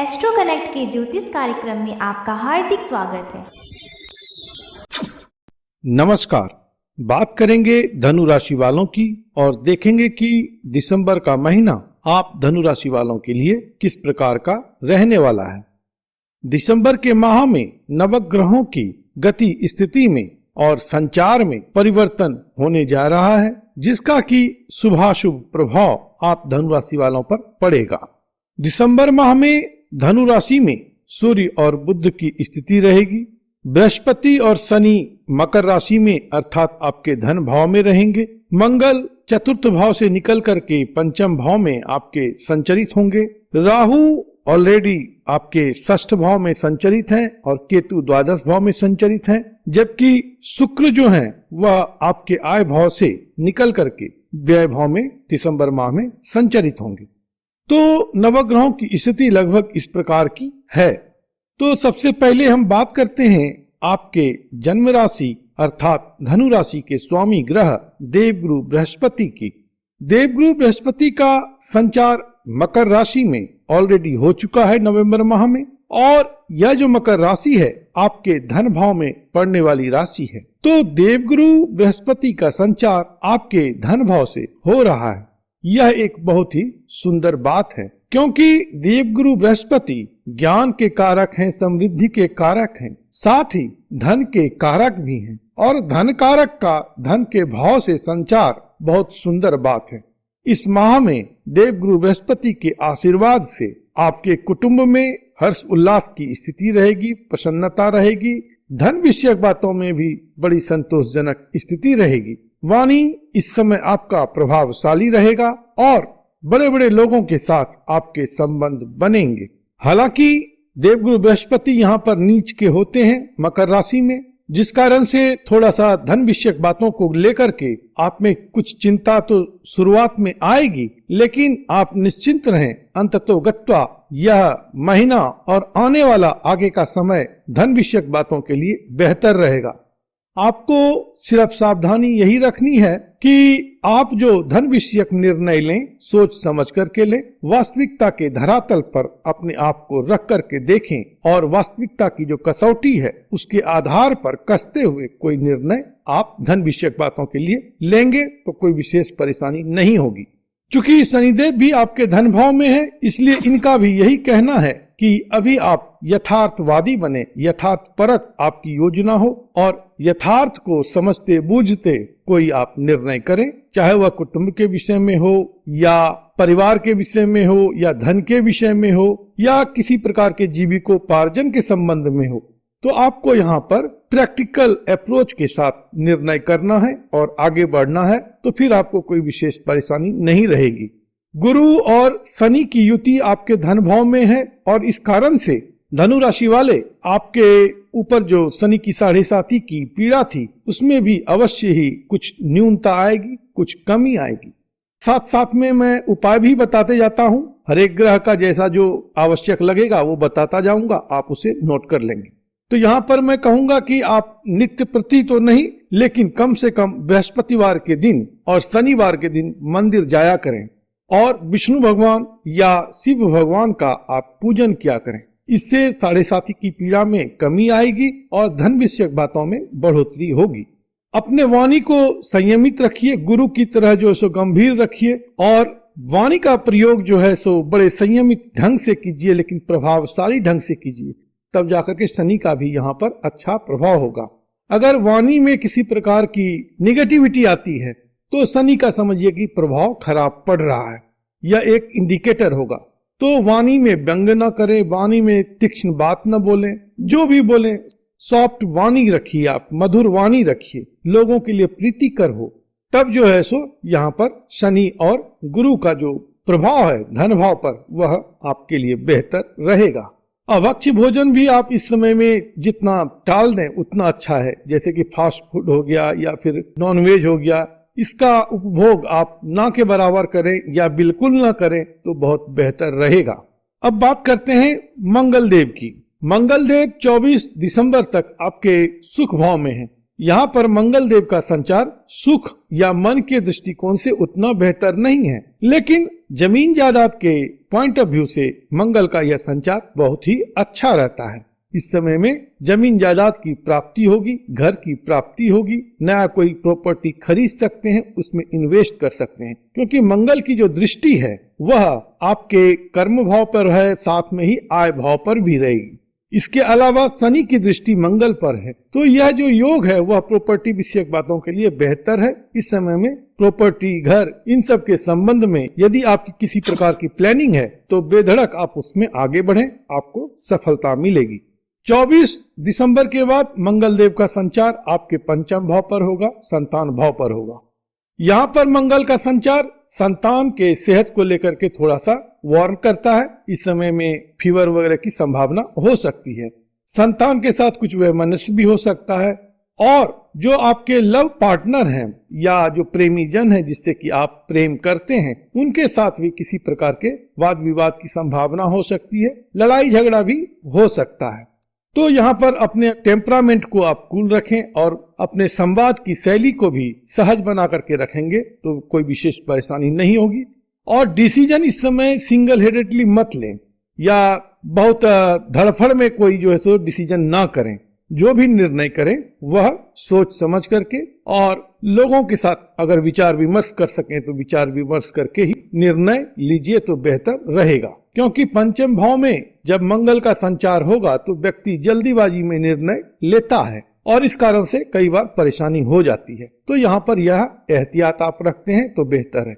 Astro connect के ज्योतिष कार्यक्रम में आपका हार्दिक स्वागत है। नमस्कार। बात करेंगे धनु राशि वालों की और देखेंगे कि दिसंबर का महीना आप धनु राशि वालों के लिए किस प्रकार का रहने वाला है। दिसंबर के माह में नवग्रहों की गति स्थिति में और संचार में परिवर्तन होने जा रहा है, जिसका कि शुभाशुभ प्रभाव आप धनु राशि वालों पर पड़ेगा। दिसंबर माह में धनु राशि में सूर्य और बुध की स्थिति रहेगी। बृहस्पति और शनि मकर राशि में अर्थात आपके धन भाव में रहेंगे। मंगल चतुर्थ भाव से निकल करके पंचम भाव में आपके संचरित होंगे। राहु ऑलरेडी आपके षष्ठ भाव में संचरित हैं और केतु द्वादश भाव में संचरित हैं, जबकि शुक्र जो हैं वह आपके आय भाव से निकल करके व्यय भाव में दिसंबर माह में संचरित होंगे। तो नवग्रहों की स्थिति लगभग इस प्रकार की है। तो सबसे पहले हम बात करते हैं आपके जन्म राशि अर्थात धनु राशि के स्वामी ग्रह देवगुरु बृहस्पति की। देवगुरु बृहस्पति का संचार मकर राशि में ऑलरेडी हो चुका है नवंबर माह में, और यह जो मकर राशि है आपके धन भाव में पड़ने वाली राशि है। तो देवगुरु बृहस्पति का संचार आपके धन भाव से हो रहा है। यह एक बहुत ही सुंदर बात है, क्योंकि देवगुरु बृहस्पति ज्ञान के कारक हैं, समृद्धि के कारक हैं, साथ ही धन के कारक भी हैं, और धन कारक का धन के भाव से संचार बहुत सुंदर बात है। इस माह में देवगुरु बृहस्पति के आशीर्वाद से आपके कुटुंब में हर्ष उल्लास की स्थिति रहेगी, प्रसन्नता रहेगी। धन विषयक बातों में भी बड़ी संतोषजनक स्थिति रहेगी। वाणी इस समय आपका प्रभावशाली रहेगा और बड़े बड़े लोगों के साथ आपके संबंध बनेंगे। हालांकि देवगुरु बृहस्पति यहाँ पर नीच के होते हैं मकर राशि में, जिस कारण से थोड़ा सा धन विषयक बातों को लेकर के आप में कुछ चिंता तो शुरुआत में आएगी, लेकिन आप निश्चिंत रहें। अंततोगत्वा यह महीना और आने वाला आगे का समय धन विषयक बातों के लिए बेहतर रहेगा। आपको सिर्फ सावधानी यही रखनी है कि आप जो धन विषयक निर्णय लें सोच समझ करके लें, वास्तविकता के धरातल पर अपने आप को रख करके देखें और वास्तविकता की जो कसौटी है उसके आधार पर कसते हुए कोई निर्णय आप धन विषयक बातों के लिए लेंगे तो कोई विशेष परेशानी नहीं होगी। चूंकि शनिदेव भी आपके धन भाव में है, इसलिए इनका भी यही कहना है कि अभी आप यथार्थवादी बने, यथार्थ परक आपकी योजना हो और यथार्थ को समझते बूझते कोई आप निर्णय करें, चाहे वह कुटुंब के विषय में हो या परिवार के विषय में हो या धन के विषय में हो या किसी प्रकार के जीविकोपार्जन के संबंध में हो। तो आपको यहाँ पर प्रैक्टिकल अप्रोच के साथ निर्णय करना है और आगे बढ़ना है, तो फिर आपको कोई विशेष परेशानी नहीं रहेगी। गुरु और शनि की युति आपके धन भाव में है और इस कारण से धनु राशि वाले आपके ऊपर जो शनि की 7.5 की पीड़ा थी उसमें भी अवश्य ही कुछ न्यूनता आएगी, कुछ कमी आएगी। साथ साथ में मैं उपाय भी बताते जाता हूँ। हर एक ग्रह का जैसा जो आवश्यक लगेगा वो बताता जाऊंगा, आप उसे नोट कर लेंगे। तो यहाँ पर मैं कहूंगा कि आप नित्य प्रति तो नहीं, लेकिन कम से कम बृहस्पतिवार के दिन और शनिवार के दिन मंदिर जाया करें और विष्णु भगवान या शिव भगवान का आप पूजन किया करें। इससे 7.5 की पीड़ा में कमी आएगी और धन विषयक बातों में बढ़ोतरी होगी। अपने वाणी को संयमित रखिए, गुरु की तरह जो सो गंभीर रखिए और वाणी का प्रयोग जो है सो बड़े संयमित ढंग से कीजिए, लेकिन प्रभावशाली ढंग से कीजिए, तब जाकर के शनि का भी यहाँ पर अच्छा प्रभाव होगा। अगर वाणी में किसी प्रकार की निगेटिविटी आती है तो शनि का समझिए कि प्रभाव खराब पड़ रहा है, यह एक इंडिकेटर होगा। तो वाणी में व्यंग न करें, वाणी में तीक्ष्ण बात न बोलें, जो भी बोलें सॉफ्ट वाणी रखिए, आप मधुर वाणी रखिए, लोगों के लिए प्रीतिकर हो, तब जो है सो यहाँ पर शनि और गुरु का जो प्रभाव है धन भाव पर वह आपके लिए बेहतर रहेगा। अभक्ष्य भोजन भी आप इस समय में जितना टाल दें उतना अच्छा है, जैसे कि फास्ट फूड हो गया या फिर नॉनवेज हो गया, इसका उपभोग आप ना के बराबर करें या बिल्कुल ना करें तो बहुत बेहतर रहेगा। अब बात करते हैं मंगल देव की। मंगल देव 24 दिसंबर तक आपके सुख भाव में है। यहाँ पर मंगल देव का संचार सुख या मन के दृष्टिकोण से उतना बेहतर नहीं है, लेकिन जमीन जायदाद के पॉइंट ऑफ व्यू से मंगल का यह संचार बहुत ही अच्छा रहता है। इस समय में जमीन जायदाद की प्राप्ति होगी, घर की प्राप्ति होगी, नया कोई प्रॉपर्टी खरीद सकते हैं, उसमें इन्वेस्ट कर सकते हैं, क्योंकि मंगल की जो दृष्टि है वह आपके कर्म भाव पर है, साथ में ही आय भाव पर भी रहेगी। इसके अलावा शनि की दृष्टि मंगल पर है, तो यह जो योग है वह प्रॉपर्टी विषयक बातों के लिए बेहतर है। इस समय में प्रॉपर्टी, घर, इन सब के संबंध में यदि आपकी किसी प्रकार की प्लानिंग है तो बेधड़क आप उसमें आगे बढ़ें, आपको सफलता मिलेगी। 24 दिसंबर के बाद मंगल देव का संचार आपके पंचम भाव पर होगा, संतान भाव पर होगा। यहाँ पर मंगल का संचार संतान के सेहत को लेकर के थोड़ा सा वार्न करता है। इस समय में फीवर वगैरह की संभावना हो सकती है। संतान के साथ कुछ वैमनस्य भी हो सकता है, और जो आपके लव पार्टनर हैं या जो प्रेमी जन है जिससे कि आप प्रेम करते हैं, उनके साथ भी किसी प्रकार के वाद विवाद की संभावना हो सकती है, लड़ाई झगड़ा भी हो सकता है। तो यहाँ पर अपने टेम्परामेंट को आप कूल रखें और अपने संवाद की शैली को भी सहज बना करके रखेंगे तो कोई विशेष परेशानी नहीं होगी। और डिसीजन इस समय सिंगल हेडेडली मत लें या बहुत धड़फड़ में कोई जो है सो डिसीजन ना करें। जो भी निर्णय करें वह सोच समझ करके और लोगों के साथ अगर विचार विमर्श कर सकें तो विचार विमर्श करके ही निर्णय लीजिए तो बेहतर रहेगा, क्योंकि पंचम भाव में जब मंगल का संचार होगा तो व्यक्ति जल्दीबाजी में निर्णय लेता है और इस कारण से कई बार परेशानी हो जाती है। तो यहाँ पर यह एहतियात आप रखते हैं तो बेहतर है।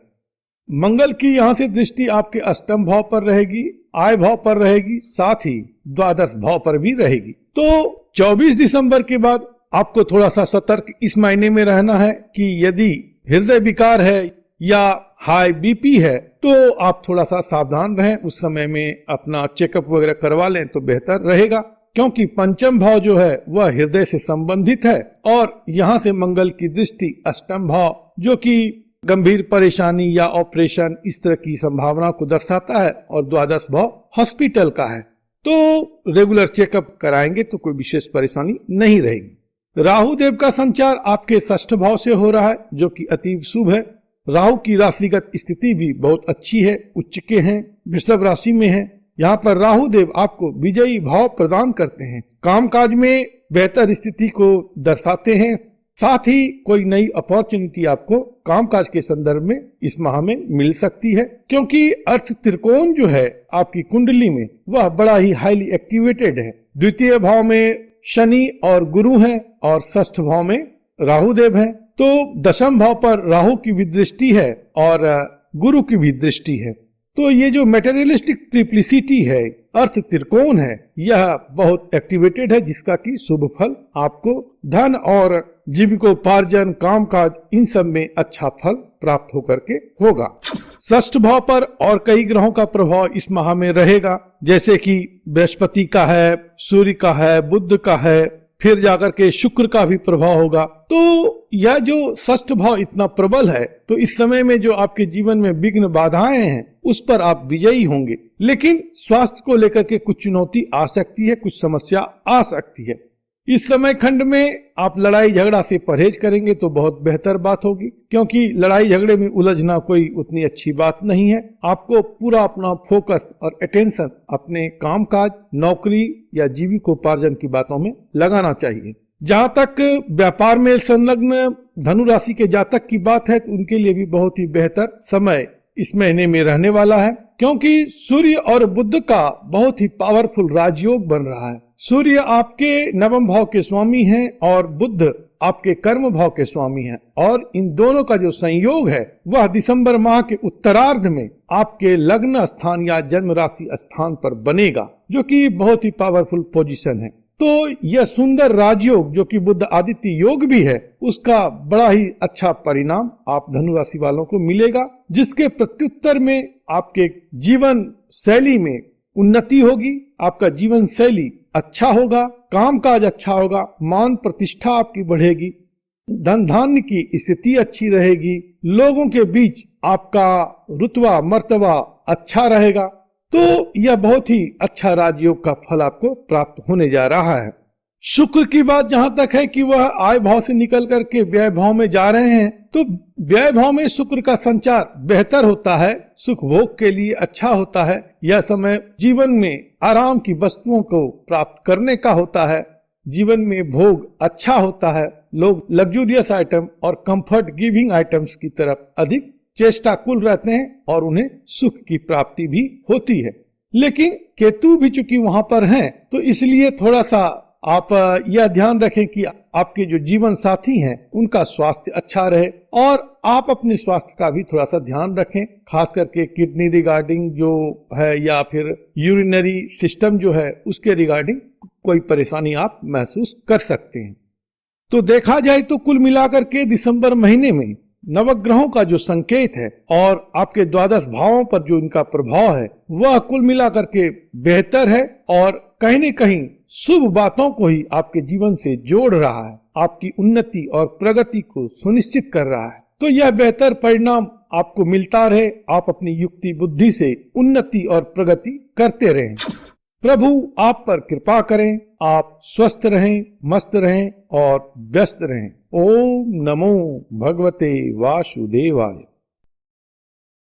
मंगल की यहाँ से दृष्टि आपके अष्टम भाव पर रहेगी, आय भाव पर रहेगी, साथ ही द्वादश भाव पर भी रहेगी। तो 24 दिसंबर के बाद आपको थोड़ा सा सतर्क इस मायने में रहना है कि यदि हृदय विकार है या हाई बीपी है तो आप थोड़ा सा सावधान रहें। उस समय में अपना चेकअप वगैरह करवा लें तो बेहतर रहेगा, क्योंकि पंचम भाव जो है वह हृदय से संबंधित है और यहाँ से मंगल की दृष्टि अष्टम भाव जो कि गंभीर परेशानी या ऑपरेशन इस तरह की संभावना को दर्शाता है और द्वादश भाव हॉस्पिटल का है, तो रेगुलर चेकअप कराएंगे तो कोई विशेष परेशानी नहीं रहेगी। राहु देव का संचार आपके षष्ठ भाव से हो रहा है जो कि अतीव शुभ है। राहु की राशिगत स्थिति भी बहुत अच्छी है, उच्च के हैं, वृषभ राशि में है। यहाँ पर राहु देव आपको विजयी भाव प्रदान करते हैं, कामकाज में बेहतर स्थिति को दर्शाते हैं, साथ ही कोई नई अपॉर्चुनिटी आपको कामकाज के संदर्भ में इस माह में मिल सकती है, क्योंकि अर्थ त्रिकोण जो है आपकी कुंडली में वह बड़ा ही हाईली एक्टिवेटेड है। द्वितीय भाव में शनि और गुरु हैं और षष्ठ भाव में राहु देव हैं, तो दशम भाव पर राहु की भी दृष्टि है और गुरु की भी दृष्टि है। तो ये जो मेटेरियलिस्टिक ट्रिप्लिसिटी है, अर्थ त्रिकोण है, यह बहुत एक्टिवेटेड है, जिसका कि शुभ फल आपको धन और जीविकोपार्जन, कामकाज इन सब में अच्छा फल प्राप्त होकर के होगा। षष्ठ भाव पर और कई ग्रहों का प्रभाव इस माह में रहेगा, जैसे कि बृहस्पति का है, सूर्य का है, बुध का है, फिर जाकर के शुक्र का भी प्रभाव होगा। तो यह जो षष्ठ भाव इतना प्रबल है, तो इस समय में जो आपके जीवन में विघ्न बाधाएं हैं उस पर आप विजयी होंगे, लेकिन स्वास्थ्य को लेकर के कुछ चुनौती आ सकती है, कुछ समस्या आ सकती है। इस समय खंड में आप लड़ाई झगड़ा से परहेज करेंगे तो बहुत बेहतर बात होगी, क्योंकि लड़ाई झगड़े में उलझना कोई उतनी अच्छी बात नहीं है। आपको पूरा अपना फोकस और अटेंशन अपने कामकाज, नौकरी या जीविकोपार्जन की बातों में लगाना चाहिए। जहाँ तक व्यापार में संलग्न धनु राशि के जातक की बात है तो उनके लिए भी बहुत ही बेहतर समय इस महीने में रहने वाला है, क्योंकि सूर्य और बुध का बहुत ही पावरफुल राजयोग बन रहा है। सूर्य आपके नवम भाव के स्वामी हैं और बुध आपके कर्म भाव के स्वामी हैं, और इन दोनों का जो संयोग है वह दिसंबर माह के उत्तरार्ध में आपके लग्न स्थान या जन्म राशि स्थान पर बनेगा, जो कि बहुत ही पावरफुल पोजीशन है। तो यह सुंदर राजयोग जो कि बुध आदित्य योग भी है, उसका बड़ा ही अच्छा परिणाम आप धनु राशि वालों को मिलेगा, जिसके प्रत्युत्तर में आपके जीवन शैली में उन्नति होगी, आपका जीवन शैली अच्छा होगा, कामकाज अच्छा होगा, मान प्रतिष्ठा आपकी बढ़ेगी, धन धान्य की स्थिति अच्छी रहेगी, लोगों के बीच आपका रुतबा मर्तबा अच्छा रहेगा। तो यह बहुत ही अच्छा राजयोग का फल आपको प्राप्त होने जा रहा है। शुक्र की बात जहां तक है कि वह आय भाव से निकल करके व्यय भाव में जा रहे हैं, तो व्यय भाव में शुक्र का संचार बेहतर होता है, सुख भोग के लिए अच्छा होता है। यह समय जीवन में आराम की वस्तुओं को प्राप्त करने का होता है, जीवन में भोग अच्छा होता है। लोग लग्जूरियस आइटम और कंफर्ट गिविंग आइटम्स की तरफ अधिक चेष्टाकुल रहते हैं और उन्हें सुख की प्राप्ति भी होती है। लेकिन केतु भी चूंकि वहां पर हैं, तो इसलिए थोड़ा सा आप यह ध्यान रखें कि आपके जो जीवन साथी हैं उनका स्वास्थ्य अच्छा रहे और आप अपने स्वास्थ्य का भी थोड़ा सा ध्यान रखें, खास करके किडनी रिगार्डिंग जो है या फिर यूरिनरी सिस्टम जो है उसके रिगार्डिंग कोई परेशानी आप महसूस कर सकते हैं। तो देखा जाए तो कुल मिलाकर के दिसंबर महीने में नवग्रहों का जो संकेत है और आपके द्वादश भावों पर जो इनका प्रभाव है वह कुल मिलाकर के बेहतर है और कहीं न कहीं शुभ बातों को ही आपके जीवन से जोड़ रहा है, आपकी उन्नति और प्रगति को सुनिश्चित कर रहा है। तो यह बेहतर परिणाम आपको मिलता रहे, आप अपनी युक्ति बुद्धि से उन्नति और प्रगति करते रहें। प्रभु आप पर कृपा करें, आप स्वस्थ रहें, मस्त रहें और व्यस्त रहें। ओम नमो भगवते वासुदेवाय।